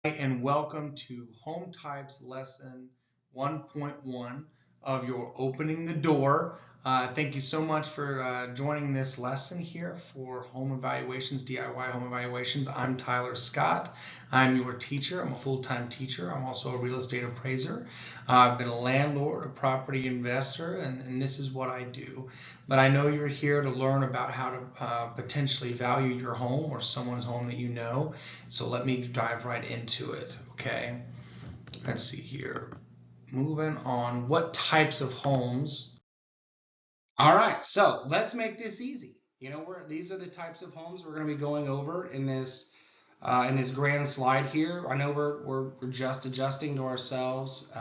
And welcome to Home Types Lesson 1.1 of your Opening the Door. Thank you so much for joining this lesson here for Home Evaluations, DIY Home Evaluations. I'm Tyler Scott. I'm your teacher. I'm a full-time teacher. I'm also a real estate appraiser. I've been a landlord, a property investor, and this is what I do. But I know you're here to learn about how to potentially value your home or someone's home that you know. So let me dive right into it. Okay, let's see here. Moving on, what types of homes? All right, so let's make this easy. These are the types of homes we're going to be going over in this grand slide here. I know we're just adjusting to ourselves.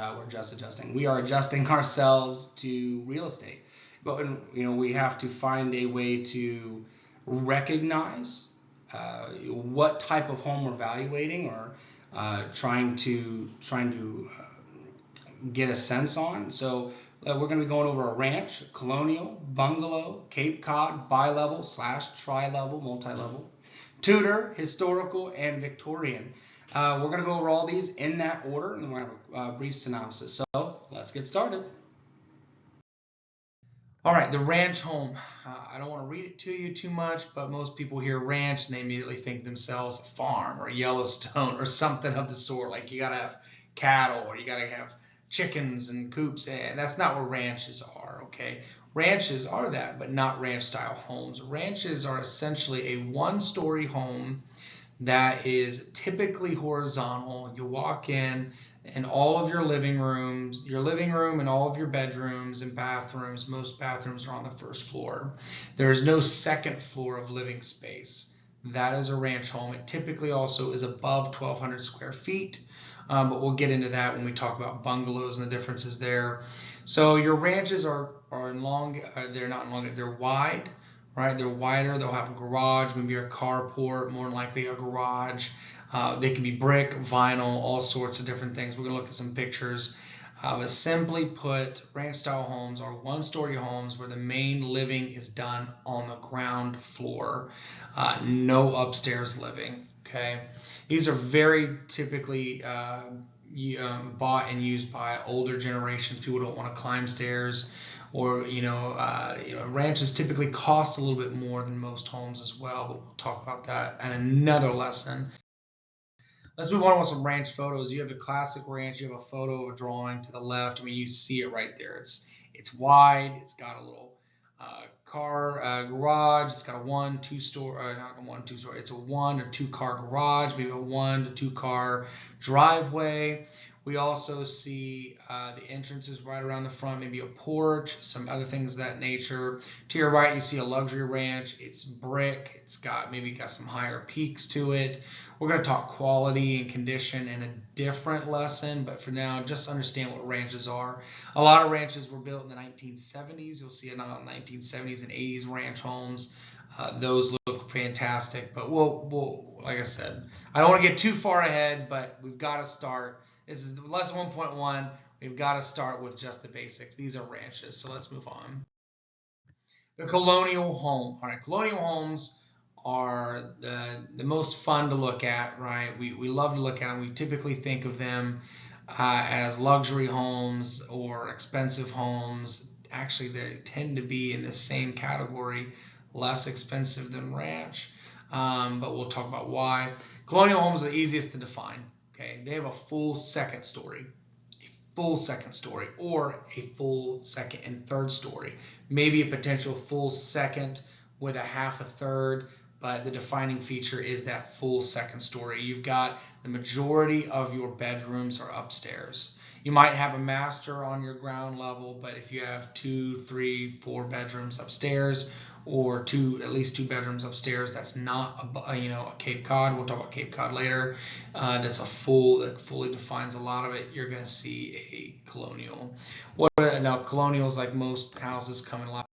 We are adjusting ourselves to real estate, but we have to find a way to recognize what type of home we're evaluating or trying to get a sense on. So we're going to be going over a ranch, colonial, bungalow, Cape Cod, bi-level / tri-level, multi-level, Tudor, historical, and Victorian. We're going to go over all these in that order, and then we're going to have a brief synopsis. So let's get started. All right, the ranch home. I don't want to read it to you too much, but most people hear ranch and they immediately think themselves a farm or Yellowstone or something of the sort. Like you got to have cattle or you got to have chickens and coops. And that's not what ranches are, okay? Ranches are that, but not ranch style homes. Ranches are essentially a one-story home that is typically horizontal. You walk in and all of your living room and all of your bedrooms and bathrooms, most bathrooms are on the first floor. There is no second floor of living space. That is a ranch home. It typically also is above 1,200 square feet, but we'll get into that when we talk about bungalows and the differences there. So your ranches are long, they're not long, they're wide, right? They're wider. They'll have a garage, maybe a carport, more than likely a garage. They can be brick, vinyl, all sorts of different things. We're going to look at some pictures. But simply put, ranch style homes are one-story homes where the main living is done on the ground floor, no upstairs living. Okay, these are very typically bought and used by older generations. People don't want to climb stairs, or ranches typically cost a little bit more than most homes as well. But we'll talk about that in another lesson. Let's move on with some ranch photos. You have a classic ranch. You have a photo of a drawing to the left. I mean, you see it right there. It's wide. It's got a little car garage. It's got a not a 1-2 story. It's a 1 or 2 car garage, maybe a 1 to 2 car driveway. We also see the entrances right around the front, maybe a porch, some other things of that nature. To your right, you see a luxury ranch. It's brick. It's got some higher peaks to it. We're going to talk quality and condition in a different lesson, but for now, just understand what ranches are. A lot of ranches were built in the 1970s. You'll see a lot of 1970s and 80s ranch homes. Those look fantastic, but we'll, like I said, I don't want to get too far ahead, but we've got to start. This is lesson 1.1. We've got to start with just the basics. These are ranches, so let's move on. The colonial home. All right, colonial homes are the most fun to look at, right? We love to look at them. We typically think of them as luxury homes or expensive homes. Actually, they tend to be in the same category, less expensive than ranch, but we'll talk about why. Colonial homes are the easiest to define. Okay, they have a full second story, or a full second and third story, maybe a potential full second with a half a third, but the defining feature is that full second story. You've got the majority of your bedrooms are upstairs. You might have a master on your ground level, but if you have 2, 3, 4 bedrooms upstairs, or at least 2 bedrooms upstairs, that's not a Cape Cod. We'll talk about Cape Cod later. That fully defines a lot of it. You're going to see a colonial. Now colonials, like most houses, come in lots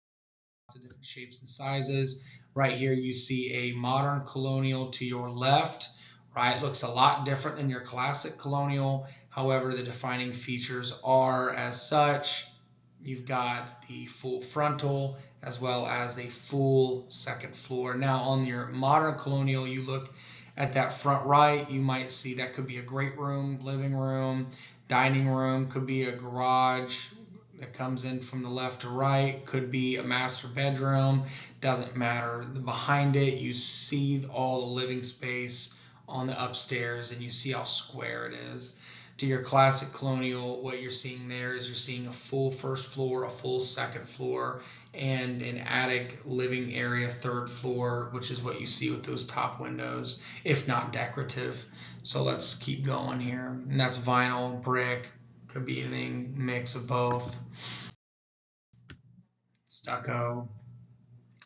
of different shapes and sizes. Right here you see a modern colonial to your left. Right, looks a lot different than your classic colonial. However, the defining features are as such. You've got the full frontal as well as a full second floor. Now on your modern colonial, you look At that front right, you might see that could be a great room, living room, dining room, could be a garage that comes in from the left to right, could be a master bedroom, doesn't matter. Behind it, you see all the living space on the upstairs, and you see how square it is. To your classic colonial, what you're seeing there is you're seeing a full first floor, a full second floor, and an attic living area third floor, which is what you see with those top windows, if not decorative. So let's keep going here. And that's vinyl, brick, could be anything, mix of both. Stucco.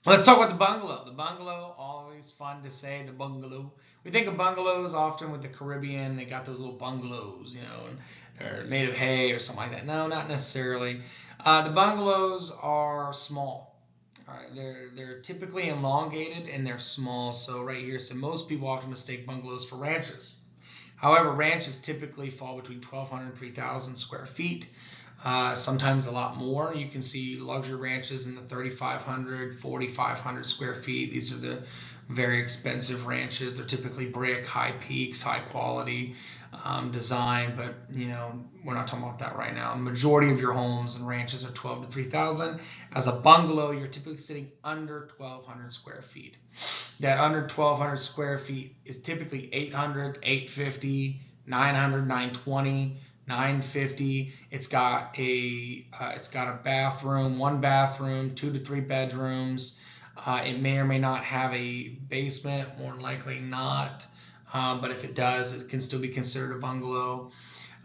Let's talk about the bungalow. The bungalow, always fun to say, the bungalow. We think of bungalows often with the Caribbean. They got those little bungalows, and they're made of hay or something like that. No, not necessarily. The bungalows are small. All right, they're typically elongated and they're small. So right here, so most people often mistake bungalows for ranches. However, ranches typically fall between 1,200 and 3,000 square feet. Sometimes a lot more. You can see luxury ranches in the 3,500, 4,500 square feet. These are the very expensive ranches. They're typically brick, high peaks, high quality design, but we're not talking about that right now. The majority of your homes and ranches are 12 to 3,000. As a bungalow, you're typically sitting under 1,200 square feet. That under 1,200 square feet is typically 800, 850, 900, 920. 950. It's got a bathroom, one bathroom, 2 to 3 bedrooms. It may or may not have a basement, more than likely not. But if it does, it can still be considered a bungalow.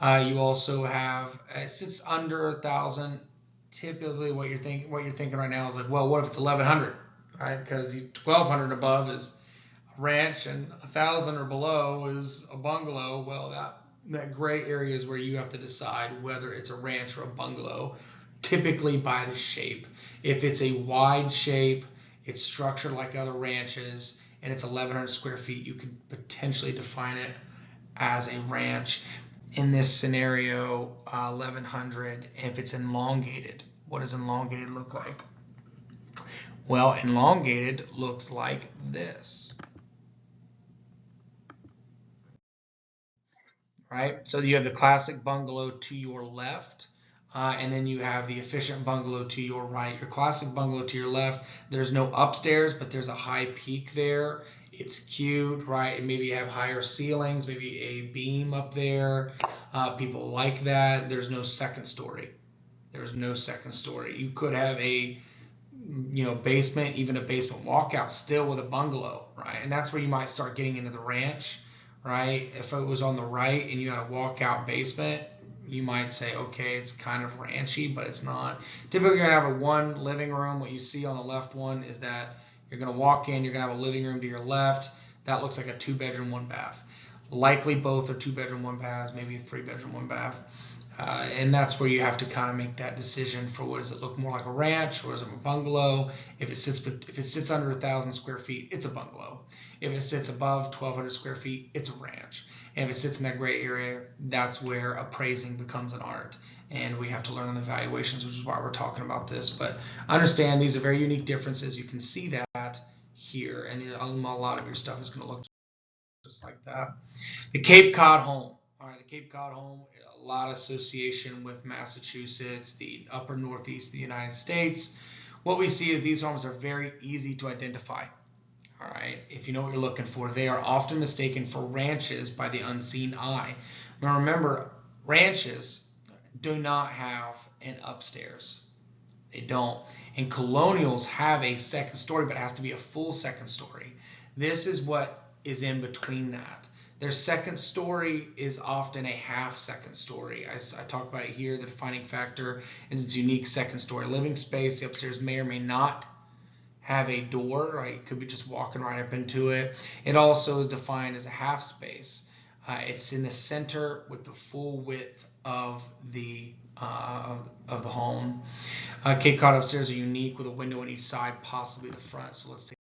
You also have, it sits under 1,000. Typically, what you're thinking right now is like, well, what if it's 1,100, right? Because 1,200 above is a ranch, and 1,000 or below is a bungalow. Well, that gray area is where you have to decide whether it's a ranch or a bungalow, typically by the shape. If it's a wide shape, it's structured like other ranches, and it's 1,100 square feet, you could potentially define it as a ranch. In this scenario, 1,100. If it's elongated, what does elongated look like? Well, elongated looks like this. Right? So you have the classic bungalow to your left, and then you have the efficient bungalow to your right. Your classic bungalow to your left, there's no upstairs, but there's a high peak there. It's cute, right? And maybe you have higher ceilings, maybe a beam up there. People like that. There's no second story. There's no second story. You could have a basement, even a basement walkout still with a bungalow, right? And that's where you might start getting into the ranch. Right? If it was on the right and you had a walkout basement, you might say, okay, it's kind of ranchy, but it's not. Typically, you're going to have a one living room. What you see on the left one is that you're going to walk in, you're going to have a living room to your left. That looks like a 2-bedroom, 1-bath. Likely both are 2-bedroom, 1-baths, maybe a 3-bedroom, 1-bath. And that's where you have to kind of make that decision for what does it look more like a ranch or is it a bungalow. If it sits under 1,000 square feet, it's a bungalow. If it sits above 1,200 square feet, it's a ranch. And if it sits in that gray area, that's where appraising becomes an art. And we have to learn the valuations, which is why we're talking about this. But understand these are very unique differences. You can see that here, and a lot of your stuff is going to look just like that. The Cape Cod home. All right, the Cape Cod home, a lot of association with Massachusetts, the upper northeast of the United States. What we see is these homes are very easy to identify. All right, if you know what you're looking for, they are often mistaken for ranches by the unseen eye. Now remember, ranches do not have an upstairs. They don't. And colonials have a second story, but it has to be a full second story. This is what is in between that. Their second story is often a half second story. I talk about it here. The defining factor is its unique second story living space. The upstairs may or may not have a door, right? You could be just walking right up into it. It also is defined as a half space. It's in the center with the full width of the home. Cape Cod upstairs are unique with a window on each side, possibly the front. So let's take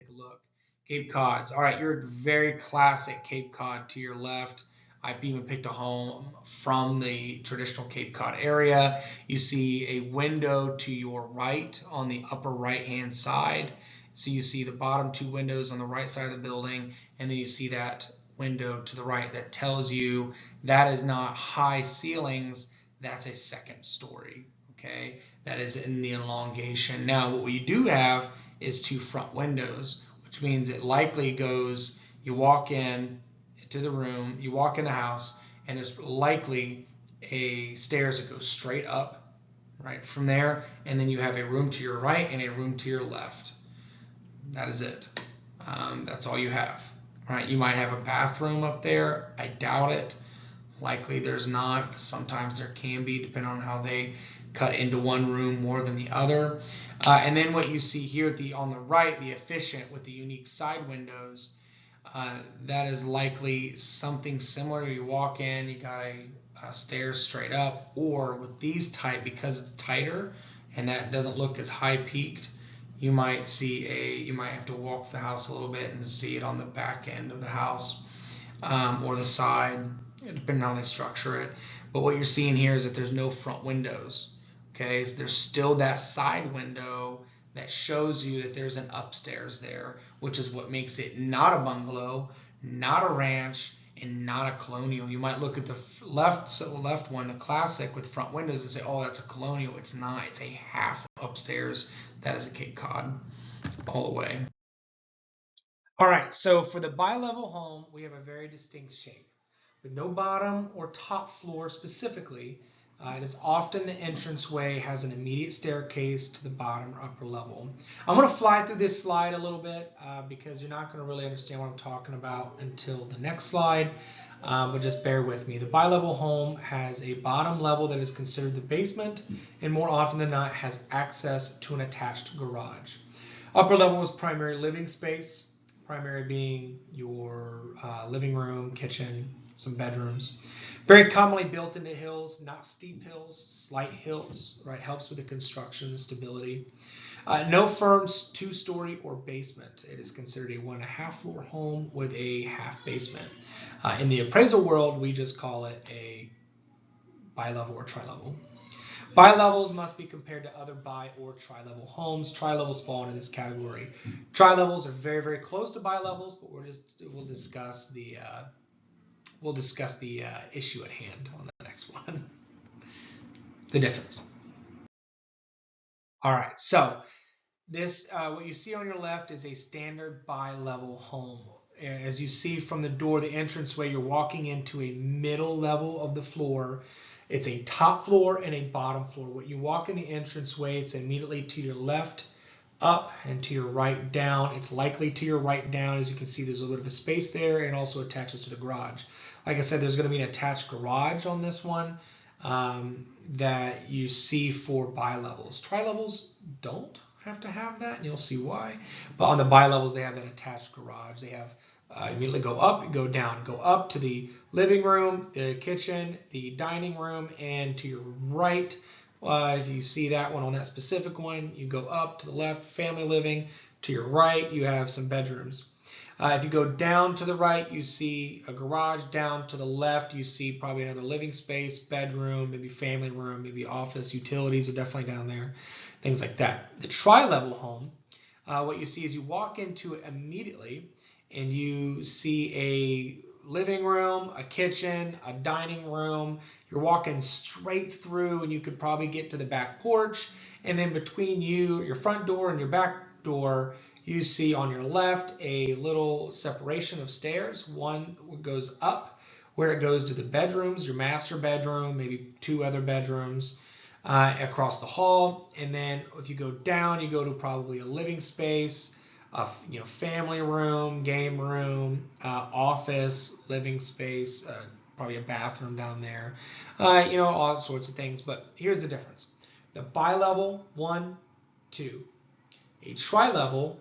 a look. Cape Cods. All right, you're very classic Cape Cod to your left. I've even picked a home from the traditional Cape Cod area. You see a window to your right on the upper right-hand side. So you see the bottom two windows on the right side of the building, and then you see that window to the right that tells you that is not high ceilings, that's a second story. Okay, that is in the elongation. Now what we do have is two front windows, which means it likely goes, you walk in to the room, you walk in the house, and there's likely a stairs that go straight up right from there, and then you have a room to your right and a room to your left. That is it. That's all you have. Right? You might have a bathroom up there. I doubt it. Likely there's not, but sometimes there can be, depending on how they cut into one room more than the other. And then what you see here on the right, the efficient with the unique side windows, that is likely something similar. You walk in, you got a stairs straight up, or with these type, because it's tighter and that doesn't look as high peaked, you might have to walk the house a little bit and see it on the back end of the house, or the side, depending on how they structure it. But what you're seeing here is that there's no front windows. Okay, so there's still that side window that shows you that there's an upstairs there, which is what makes it not a bungalow, not a ranch, and not a colonial. You might look at the left one, the classic with front windows, and say, oh, that's a colonial. It's not. It's a half upstairs. That is a Cape Cod all the way. All right, so for the bi-level home, we have a very distinct shape with no bottom or top floor specifically. It is often the entranceway has an immediate staircase to the bottom or upper level. I'm going to fly through this slide a little bit because you're not going to really understand what I'm talking about until the next slide, but just bear with me. The bi-level home has a bottom level that is considered the basement, and more often than not has access to an attached garage. Upper level is primary living space, primary being your living room, kitchen, some bedrooms. Very commonly built into hills, not steep hills, slight hills, right? Helps with the construction, the stability. No firm two-story or basement. It is considered a 1.5 floor home with a half basement. In the appraisal world, we just call it a bi-level or tri-level. Bi-levels must be compared to other bi or tri-level homes. Tri-levels fall into this category. Tri-levels are very, very close to bi-levels, but we'll discuss the issue at hand on the next one, the difference. All right, so this what you see on your left is a standard bi-level home. As you see from the door, the entranceway, you're walking into a middle level of the floor. It's a top floor and a bottom floor. When you walk in the entranceway, it's immediately to your left up and to your right down. It's likely to your right down. As you can see, there's a little bit of a space there, and also attaches to the garage. Like I said, there's going to be an attached garage on this one that you see for bi-levels. Tri-levels don't have to have that, and you'll see why. But on the bi-levels, they have that attached garage. They have immediately go up, go down, go up to the living room, the kitchen, the dining room, and to your right, if you see that one on that specific one, you go up to the left, family living. To your right, you have some bedrooms. If you go down to the right, you see a garage. Down to the left, you see probably another living space, bedroom, maybe family room, maybe office. Utilities are definitely down there, things like that. The tri-level home, what you see is you walk into it immediately, and you see a living room, a kitchen, a dining room. You're walking straight through, and you could probably get to the back porch. And then between your front door and your back door, you see on your left a little separation of stairs. One goes up where it goes to the bedrooms, your master bedroom, maybe two other bedrooms across the hall. And then if you go down, you go to probably a living space, a family room, game room, office, living space, probably a bathroom down there, all sorts of things. But here's the difference. The bi-level, 1, 2. A tri-level,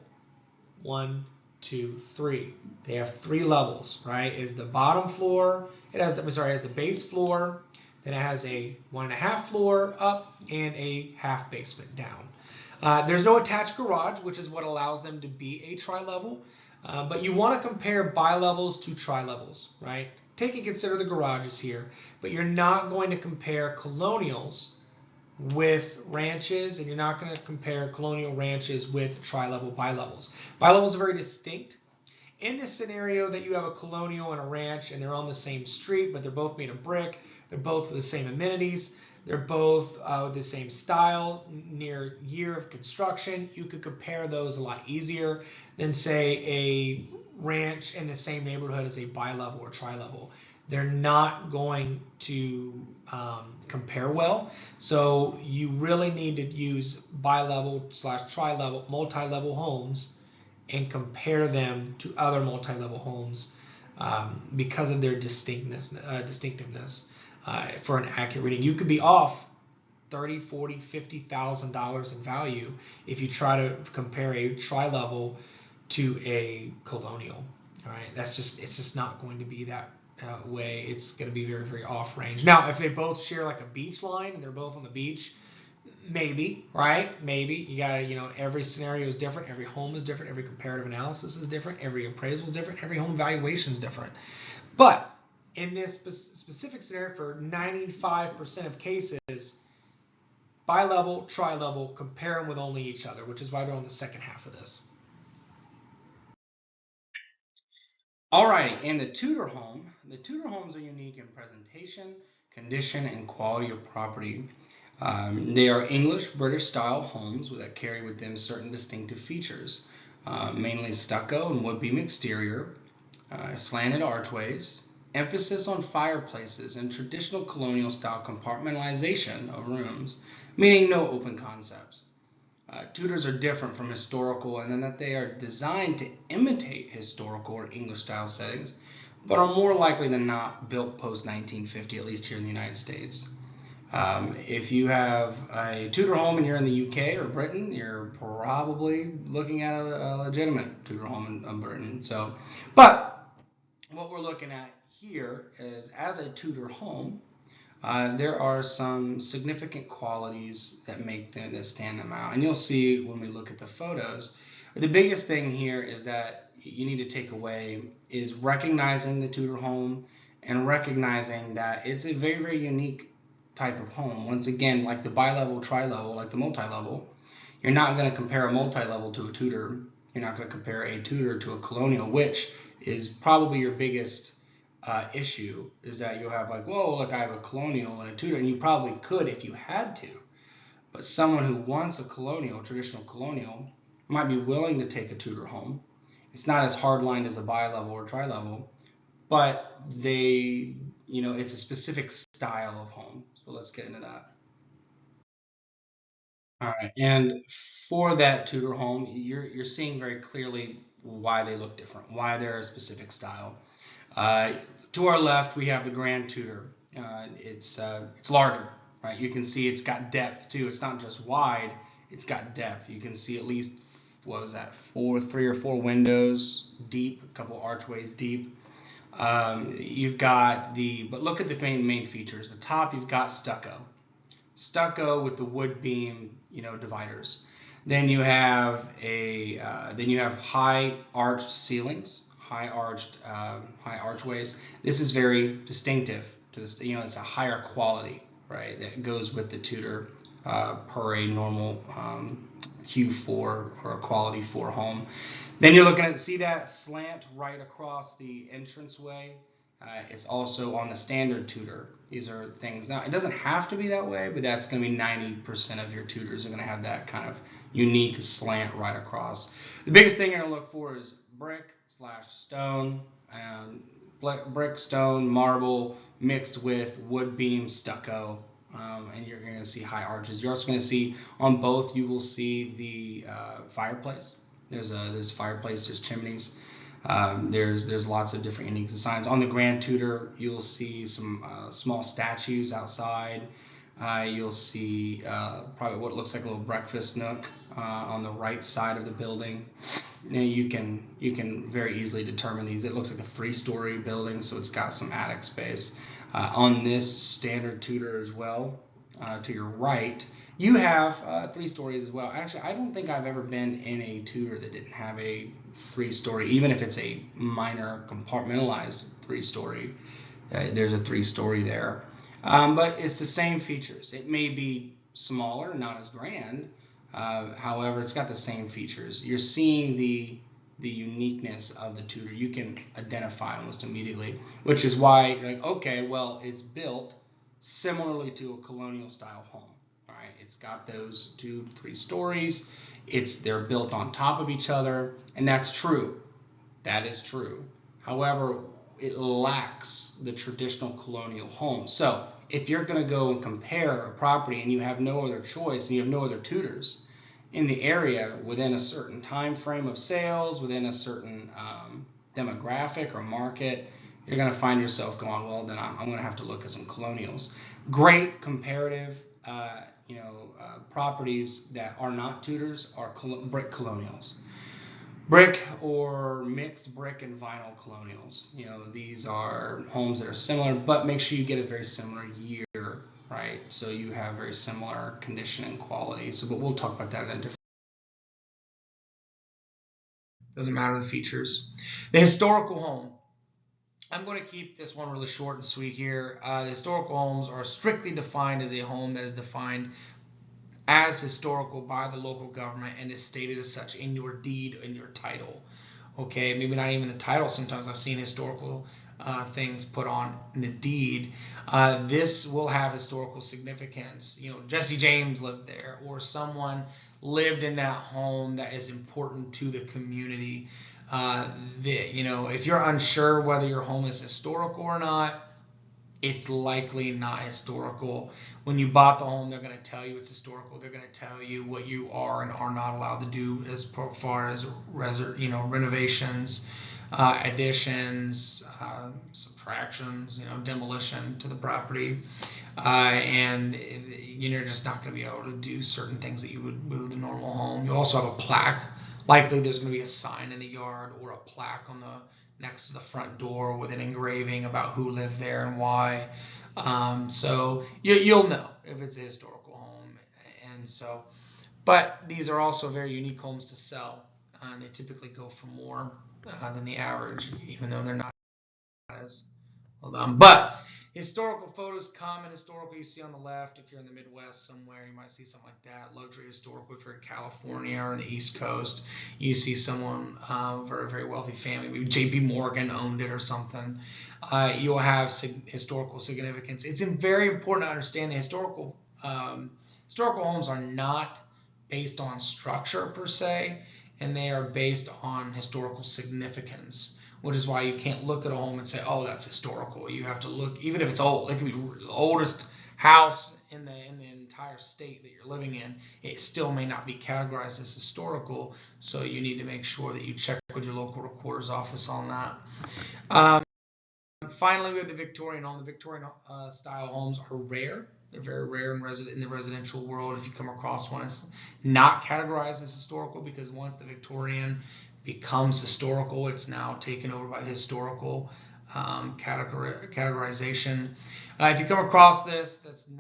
1, 2, 3. They have 3 levels, right? Is the bottom floor, it has the base floor, then it has a 1.5 floor up and a half basement down. There's no attached garage, which is what allows them to be a tri-level, but you want to compare bi-levels to tri-levels, right? Take and consider the garages here, but you're not going to compare colonials with ranches, and you're not going to compare colonial ranches with tri-level bi-levels. Bi-levels are very distinct. In this scenario that you have a colonial and a ranch and they're on the same street, but they're both made of brick, they're both with the same amenities, they're both the same style, near year of construction, you could compare those a lot easier than, say, a ranch in the same neighborhood as a bi-level or tri-level. They're not going to compare well. So you really need to use bi-level / tri-level, multi-level homes and compare them to other multi-level homes because of their distinctiveness for an accurate reading. You could be off $30,000, $40,000, $50,000 in value if you try to compare a tri-level to a colonial. All right, it's just not going to be that way. It's going to be very, very off range. Now, if they both share like a beach line and they're both on the beach, maybe, right? Maybe you gotta, every scenario is different, every home is different, every comparative analysis is different, every appraisal is different, every home valuation is different. But in this specific scenario, for 95% of cases, bi-level, tri-level, compare them with only each other, which is why they're on the second half of this. Alrighty, and the Tudor homes are unique in presentation, condition, and quality of property. They are English British style homes that carry with them certain distinctive features, mainly stucco and wood beam exterior, slanted archways, emphasis on fireplaces, and traditional colonial style compartmentalization of rooms, meaning no open concepts. Tudors are different from historical in that they are designed to imitate historical or English style settings, but are more likely than not built post 1950, at least here in the United States. If you have a Tudor home and you're in the UK or Britain, you're probably looking at a legitimate Tudor home in Britain. So, but what we're looking at here is, as a Tudor home, there are some significant qualities that stand them out, and you'll see when we look at the photos. The biggest thing here is that you need to take away is recognizing the Tudor home and recognizing that it's a very, very unique type of home. Once again, like the bi-level, tri-level, like the multi-level, you're not going to compare a multi-level to a Tudor. You're not going to compare a Tudor to a colonial, which is probably your biggest issue, is that you'll have like, whoa, look, I have a colonial and a Tudor, and you probably could if you had to. But someone who wants a colonial, traditional colonial, might be willing to take a Tudor home. It's not as hard-lined as a bi-level or tri-level, but it's a specific style of home. So let's get into that. All right, and for that Tudor home, you're seeing very clearly why they look different, why they're a specific style. To our left, we have the Grand Tudor. It's larger, right? You can see it's got depth too. It's not just wide; it's got depth. You can see at least, what was that, 3 or 4 windows deep, a couple archways deep. You've got but look at the main features. The top, you've got stucco with the wood beam, dividers. Then you have high arched ceilings, high archways. This is very distinctive to this. It's a higher quality, right, that goes with the Tudor per a normal Q4 or a quality 4 home. Then you're looking at, see that slant right across the entranceway? It's also on the standard Tudor. These are things, now it doesn't have to be that way, but that's going to be 90% of your Tudors are going to have that kind of unique slant right across. The biggest thing you're going to look for is brick/stone, brick, stone, marble mixed with wood beam stucco, and you're going to see high arches. You're also going to see on both, you will see the fireplace. There's fireplace, there's chimneys. There's lots of different unique designs. On the Grand Tudor, you'll see some small statues outside. You'll see probably what looks like a little breakfast nook on the right side of the building. You can very easily determine these. It looks like a 3-story building, so it's got some attic space. On this standard Tudor as well, to your right, you have 3 stories as well. Actually, I don't think I've ever been in a Tudor that didn't have a 3-story, even if it's a minor compartmentalized 3-story. There's a 3-story there. But it's the same features. It may be smaller, not as grand. However, it's got the same features. You're seeing the uniqueness of the Tudor. You can identify almost immediately, which is why you're like, okay, well, it's built similarly to a colonial style home. All right, it's got those 2 to 3 stories. They're built on top of each other, and that's true. That is true. However, it lacks the traditional colonial home. So if you're going to go and compare a property and you have no other choice and you have no other Tudors in the area within a certain time frame of sales, within a certain demographic or market, you're going to find yourself going, well, then I'm going to have to look at some colonials. Great comparative, properties that are not Tudors are brick colonials. Brick or mixed brick and vinyl colonials. These are homes that are similar, but make sure you get a very similar year, right? So you have very similar condition and quality. But we'll talk about that in a different. Doesn't matter the features. The historical home. I'm going to keep this one really short and sweet here. The historical homes are strictly defined as a home that is defined as historical by the local government and is stated as such in your deed, in your title. Okay, maybe not even the title. Sometimes I've seen historical things put on in the deed. This will have historical significance. Jesse James lived there, or someone lived in that home that is important to the community. If you're unsure whether your home is historical or not, it's likely not historical. When you bought the home, they're going to tell you it's historical. They're going to tell you what you are and are not allowed to do as far as renovations, additions, subtractions, demolition to the property, and you're just not going to be able to do certain things that you would with a normal home. You also have a plaque. Likely there's going to be a sign in the yard or a plaque on the next to the front door with an engraving about who lived there and why. So you'll know if it's a historical home. And so, but these are also very unique homes to sell. They typically go for more than the average, even though they're not as well done. But historical photos, common historical you see on the left. If you're in the Midwest somewhere, you might see something like that. Luxury historical if you're in California or on the East Coast. You see someone, very, very wealthy family, maybe J.P. Morgan owned it or something. You'll have historical significance. It's very important to understand the historical homes are not based on structure per se, and they are based on historical significance, which is why you can't look at a home and say, oh, that's historical. You have to look, even if it's old, it could be the oldest house in the entire state that you're living in. It still may not be categorized as historical, so you need to make sure that you check with your local recorder's office on that. Finally, we have the Victorian home. The Victorian style homes are rare. They're very rare in the residential world. If you come across one, it's not categorized as historical, because once the Victorian becomes historical, it's now taken over by the historical categorization. If you come across this that is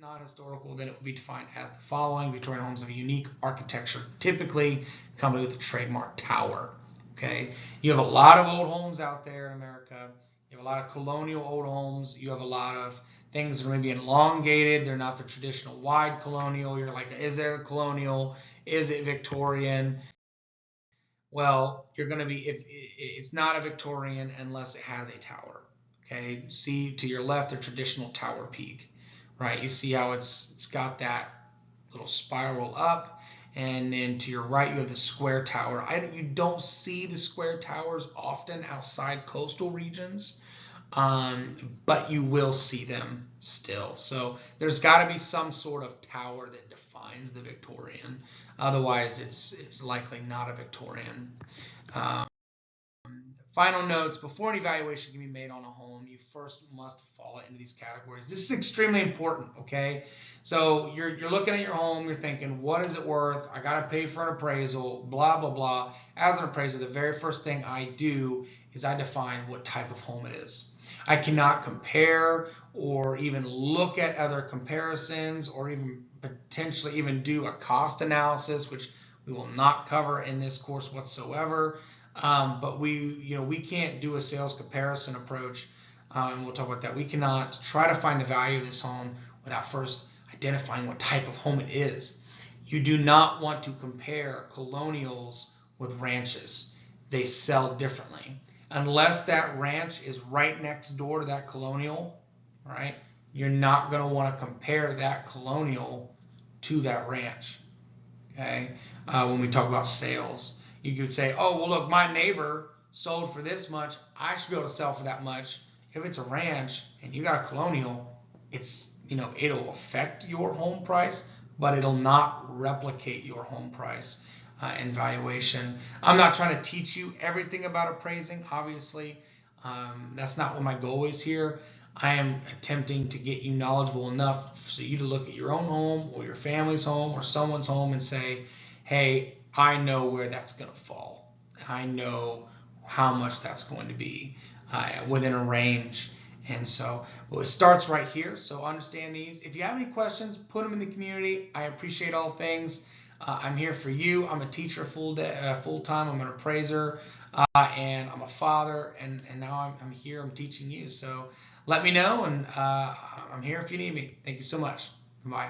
not historical, then it will be defined as the following: Victorian homes have a unique architecture, typically coming with a trademark tower. Okay, you have a lot of old homes out there in America. You have a lot of colonial old homes. You have a lot of things that are maybe elongated. They're not the traditional wide colonial. You're like, is it a colonial? Is it Victorian? Well, you're going to be, if it's not a Victorian unless it has a tower. Okay, see to your left, the traditional tower peak, right? You see how it's got that little spiral up. And then to your right, you have the square tower. You don't see the square towers often outside coastal regions, but you will see them still. So there's got to be some sort of tower that defines the Victorian. Otherwise, it's likely not a Victorian. Final notes: before an evaluation can be made on a home, you first must fall into these categories. This is extremely important, okay? So you're looking at your home, you're thinking, what is it worth? I got to pay for an appraisal, blah, blah, blah. As an appraiser, the very first thing I do is I define what type of home it is. I cannot compare or even look at other comparisons or even potentially even do a cost analysis, which we will not cover in this course whatsoever. But we can't do a sales comparison approach, and we'll talk about that. We cannot try to find the value of this home without first identifying what type of home it is. You do not want to compare colonials with ranches. They sell differently. Unless that ranch is right next door to that colonial, right? You're not going to want to compare that colonial to that ranch. Okay? When we talk about sales, you could say, oh, well, look, my neighbor sold for this much. I should be able to sell for that much. If it's a ranch and you got a colonial, it's, it'll affect your home price, but it'll not replicate your home price and valuation. I'm not trying to teach you everything about appraising, obviously. That's not what my goal is here. I am attempting to get you knowledgeable enough for you to look at your own home or your family's home or someone's home and say, hey, I know where that's going to fall. I know how much that's going to be within a range. And so it starts right here. So understand these. If you have any questions, put them in the community. I appreciate all things. I'm here for you. I'm a teacher full time. I'm an appraiser, and I'm a father. And now I'm here. I'm teaching you. So let me know, and I'm here if you need me. Thank you so much. Bye.